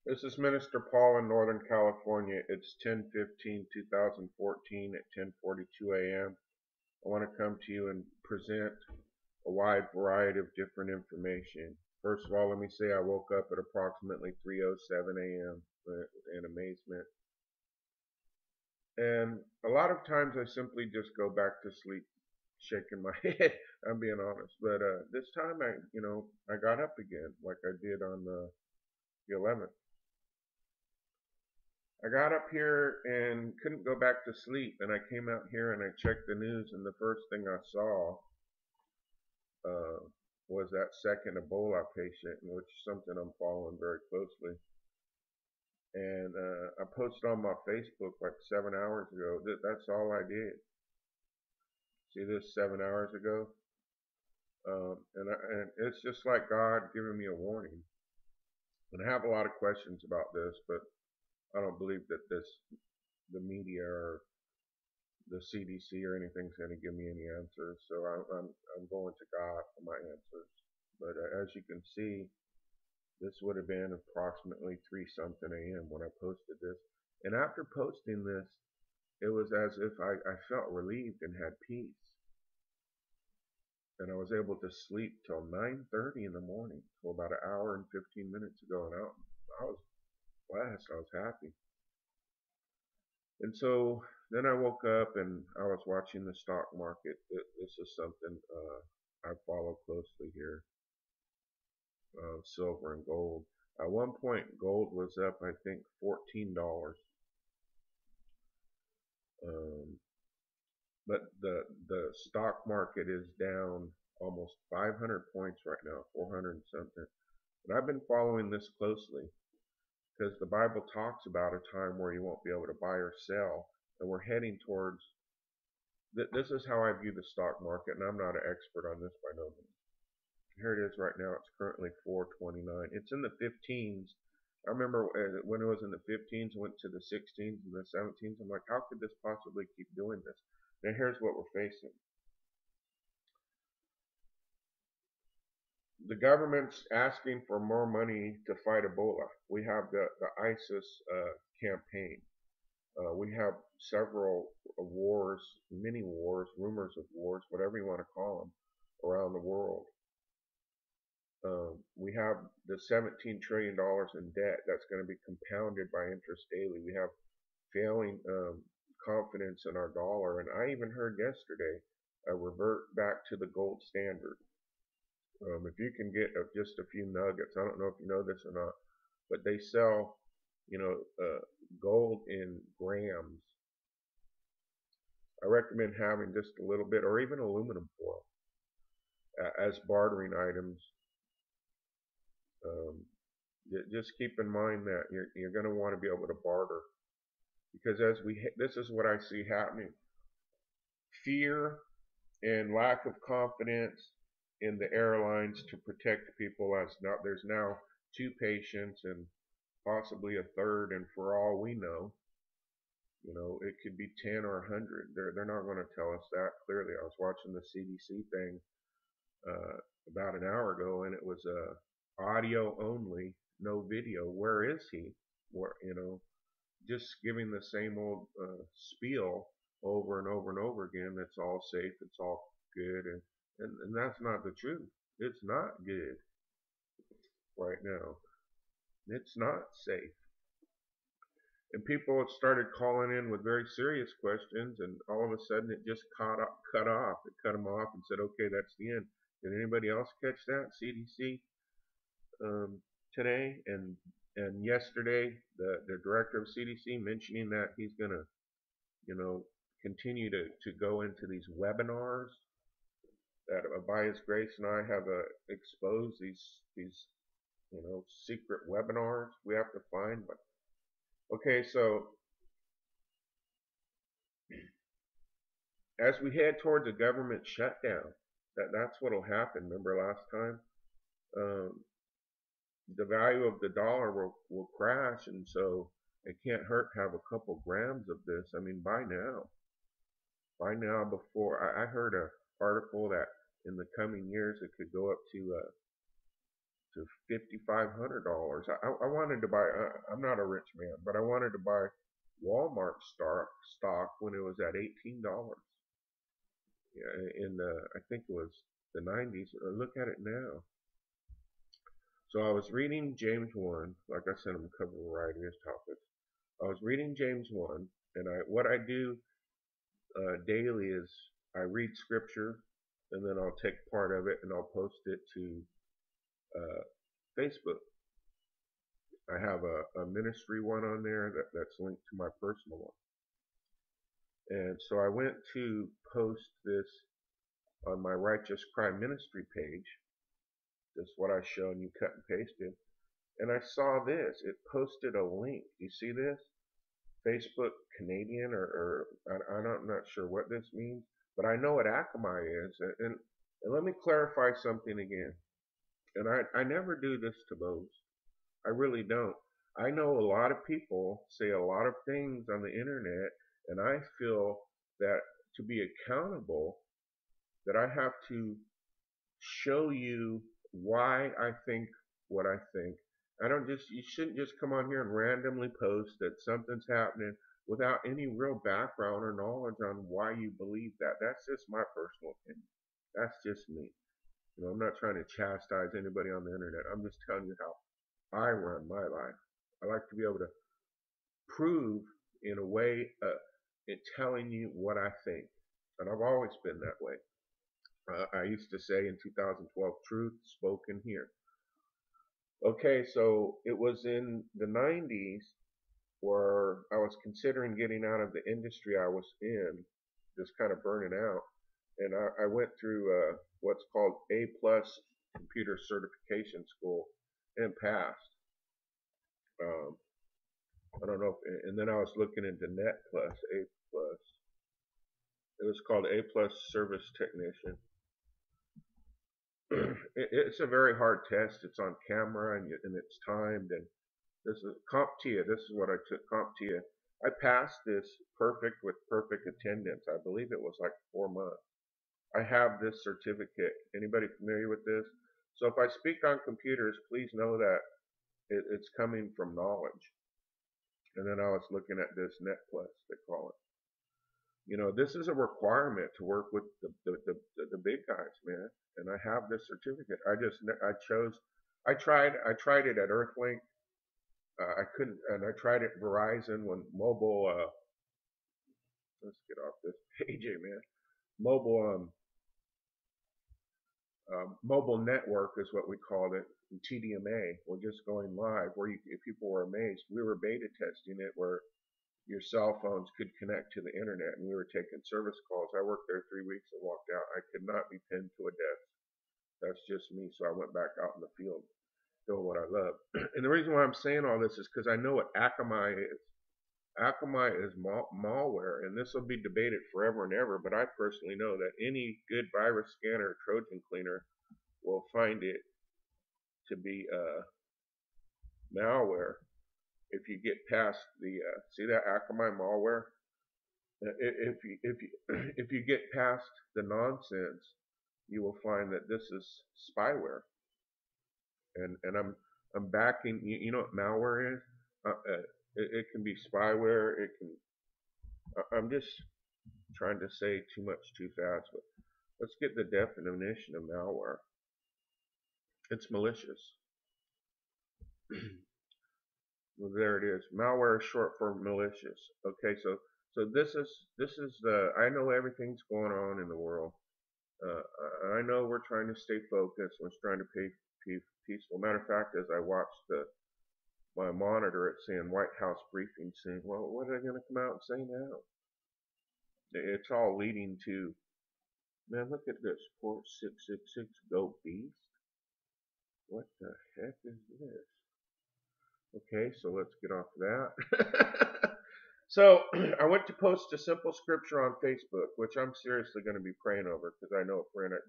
This is Minister Paul in Northern California. It's 10/15/2014 at 10:42 a.m. I want to come to you and present a wide variety of different information. First of all, let me say I woke up at approximately 3:07 a.m. in amazement. And a lot of times I simply just go back to sleep, shaking my head. I'm being honest. But this time I got up again like I did on the 11th. I got up here and couldn't go back to sleep, and I came out here and I checked the news, and the first thing I saw uh, was that second Ebola patient, which is something I'm following very closely. And I posted on my Facebook like 7 hours ago. That's all I did. See this 7 hours ago, and it's just like God giving me a warning. And I have a lot of questions about this, but I don't believe that the media or the CDC or anything's going to give me any answers. So I'm going to God for my answers. But as you can see, this would have been approximately 3 something a.m. when I posted this. And after posting this, it was as if I felt relieved and had peace. And I was able to sleep till 9:30 in the morning, so about an hour and 15 minutes ago. And I was blessed. I was happy. And so then I woke up and I was watching the stock market. This is something I follow closely here. Silver and gold. At one point, gold was up, I think, $14. Um, but the stock market is down almost 500 points right now, 400 and something. And I've been following this closely because the Bible talks about a time where you won't be able to buy or sell, and we're heading towards. This is how I view the stock market, and I'm not an expert on this by no means. Here it is right now. It's currently 429. It's in the 15s. I remember when it was in the 15s, went to the 16s and the 17s. I'm like, how could this possibly keep doing this? Now here's what we're facing. The government's asking for more money to fight Ebola. We have the ISIS campaign. We have several wars, mini wars, rumors of wars, whatever you want to call them, around the world. We have the $17 trillion in debt that's going to be compounded by interest daily. We have failing confidence in our dollar. And I even heard yesterday a revert back to the gold standard. If you can get just a few nuggets, I don't know if you know this or not, but they sell, gold in grams. I recommend having just a little bit, or even aluminum foil, as bartering items. Just keep in mind that you're going to want to be able to barter, because this is what I see happening: fear and lack of confidence in the airlines to protect people. There's now 2 patients and possibly a third, and for all we know, it could be 10 or 100. They're not going to tell us that clearly. I was watching the CDC thing about an hour ago, and it was audio only, no video. Where is he? Where just giving the same old spiel over and over and over again. It's all safe. It's all good, and that's not the truth. It's not good right now. It's not safe. And people had started calling in with very serious questions, and all of a sudden it just cut off. It cut them off and said, okay, that's the end. Did anybody else catch that? CDC today and yesterday, the director of CDC mentioning that he's going to, continue to go into these webinars that by his grace and I have exposed these secret webinars we have to find. But okay, so as we head towards a government shutdown, that's what'll happen. Remember last time, the value of the dollar will crash, and so it can't hurt to have a couple grams of this. I mean, by now, before I heard a article that in the coming years it could go up to to $5,500. I wanted to buy. I'm not a rich man, but I wanted to buy Walmart stock when it was at $18. Yeah, in the I think it was the 90s. Look at it now. So I was reading James 1. Like I said, I'm covering a variety of topics. I was reading James 1, and what I do daily is I read scripture, and then I'll take part of it and I'll post it to uh, Facebook. I have a ministry one on there that's linked to my personal one. And so I went to post this on my Righteous Crime Ministry page. That's what I show and you cut and pasted. And I saw this. It posted a link. You see this? Facebook Canadian I'm not sure what this means, but I know what Akamai is. And let me clarify something again. And I never do this to boast. I really don't. I know a lot of people say a lot of things on the internet, and I feel that to be accountable, that I have to show you why I think what I think. You shouldn't just come on here and randomly post that something's happening without any real background or knowledge on why you believe that. That's just my personal opinion. That's just me. I'm not trying to chastise anybody on the internet. I'm just telling you how I run my life. I like to be able to prove in a way, in telling you what I think. And I've always been that way. I used to say in 2012, truth spoken here. Okay, so it was in the 90s where I was considering getting out of the industry I was in, just kind of burning out. And I went through what's called A plus computer certification school and passed. I don't know, and then I was looking into Net Plus, A plus. It was called A plus Service Technician. It's a very hard test. It's on camera and it's timed. And this is CompTIA. This is what I took, CompTIA. I passed this perfect with perfect attendance. I believe it was like 4 months. I have this certificate. Anybody familiar with this? So if I speak on computers, please know that it's coming from knowledge. And then I was looking at this Net Plus, they call it. This is a requirement to work with the big guys, man. And I have this certificate. I tried it at Earthlink. I couldn't, and I tried it at Verizon when mobile. Let's get off this page, man. Mobile mobile network is what we called it. TDMA. We're just going live, where if people were amazed. We were beta testing it where your cell phones could connect to the internet, and we were taking service calls. I worked there 3 weeks and walked out. I could not be pinned to a desk. That's just me. So I went back out in the field, doing what I love. And the reason why I'm saying all this is because I know what Akamai is. Akamai is malware, and this will be debated forever and ever, but I personally know that any good virus scanner, Trojan cleaner, will find it to be malware. If you get past the see that Akamai malware, if you get past the nonsense, you will find that this is spyware. And I'm backing. You know what malware is? It can be spyware. I'm just trying to say too much too fast. But let's get the definition of malware. It's malicious. Well, there it is. Malware is short for malicious. Okay, so this is the. I know everything's going on in the world. I know we're trying to stay focused. We're trying to be peaceful. Matter of fact, as I watched my monitor, it's saying White House briefing, saying, well, what are they going to come out and say now? It's all leading to, man, look at this. Port 666 Go Beast. What the heck is this? Okay, so let's get off that. So I went to post a simple scripture on Facebook, which I'm seriously going to be praying over because I know a friend at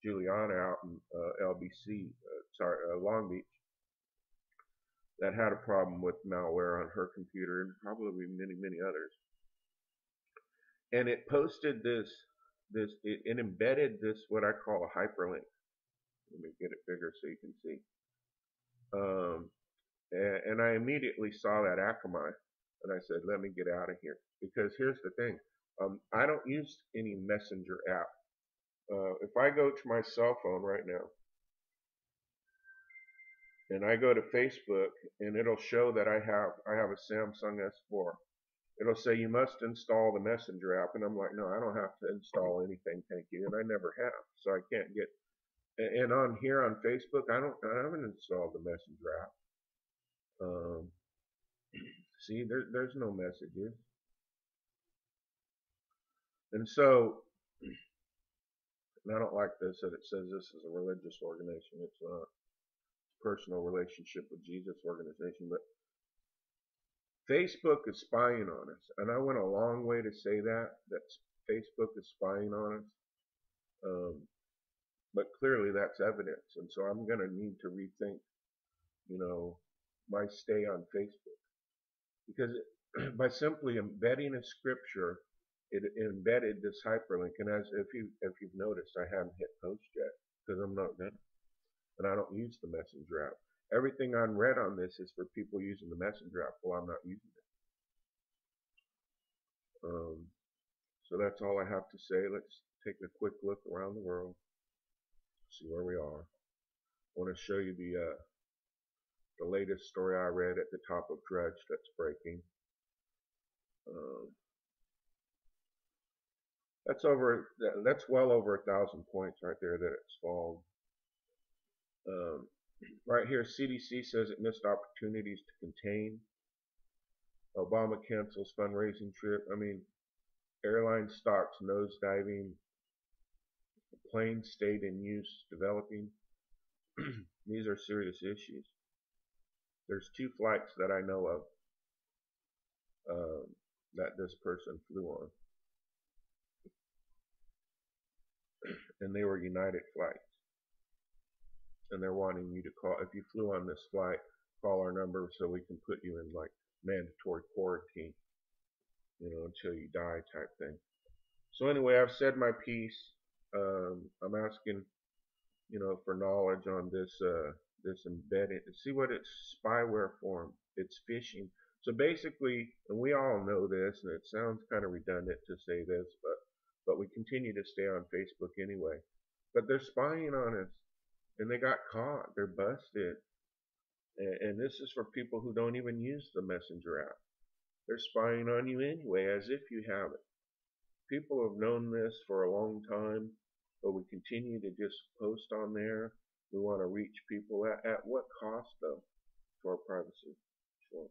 Juliana out in LBC, Long Beach, that had a problem with malware on her computer and probably many others. And it posted it embedded this what I call a hyperlink. Let me get it bigger so you can see. Um, and I immediately saw that Akamai, and I said, let me get out of here. Because here's the thing, I don't use any messenger app. If I go to my cell phone right now and I go to Facebook, and it'll show that I have a Samsung S4. It'll say you must install the messenger app, and I'm like, no, I don't have to install anything, thank you, and I never have, so I can't get. And on here on Facebook, I haven't installed the messenger app. Um, See, there's no messages. And so, and I don't like this that it says this is a religious organization. It's not. It's a personal relationship with Jesus organization. But Facebook is spying on us. And I went a long way to say that Facebook is spying on us. Um, but clearly that's evidence. And so I'm going to need to rethink, you know, my stay on Facebook. Because by simply embedding a scripture, it embedded this hyperlink. And as if you've noticed, I haven't hit post yet because I'm not gonna, and I don't use the messenger app. Everything I read on this is for people using the messenger app. Well, I'm not using it. So that's all I have to say. Let's take a quick look around the world, see where we are. I want to show you the latest story I read at the top of Drudge that's breaking. Um, that's well over 1,000 points right there that it's fallen. Right here, CDC says it missed opportunities to contain. Obama cancels fundraising trip. I mean, airline stocks nosediving. Planes stayed in use developing. These are serious issues. There's 2 flights that I know of that this person flew on, and they were United flights. And they're wanting you to call, if you flew on this flight, call our number so we can put you in like mandatory quarantine, until you die type thing. So anyway, I've said my piece. I'm asking, for knowledge on this embedded. See what it's spyware form. It's phishing. So basically, and we all know this, and it sounds kind of redundant to say this, but we continue to stay on Facebook anyway. But they're spying on us, and they got caught. They're busted. And this is for people who don't even use the messenger app. They're spying on you anyway, as if you have it. People have known this for a long time, but we continue to just post on there. We want to reach people at what cost, though, to our privacy? Sure.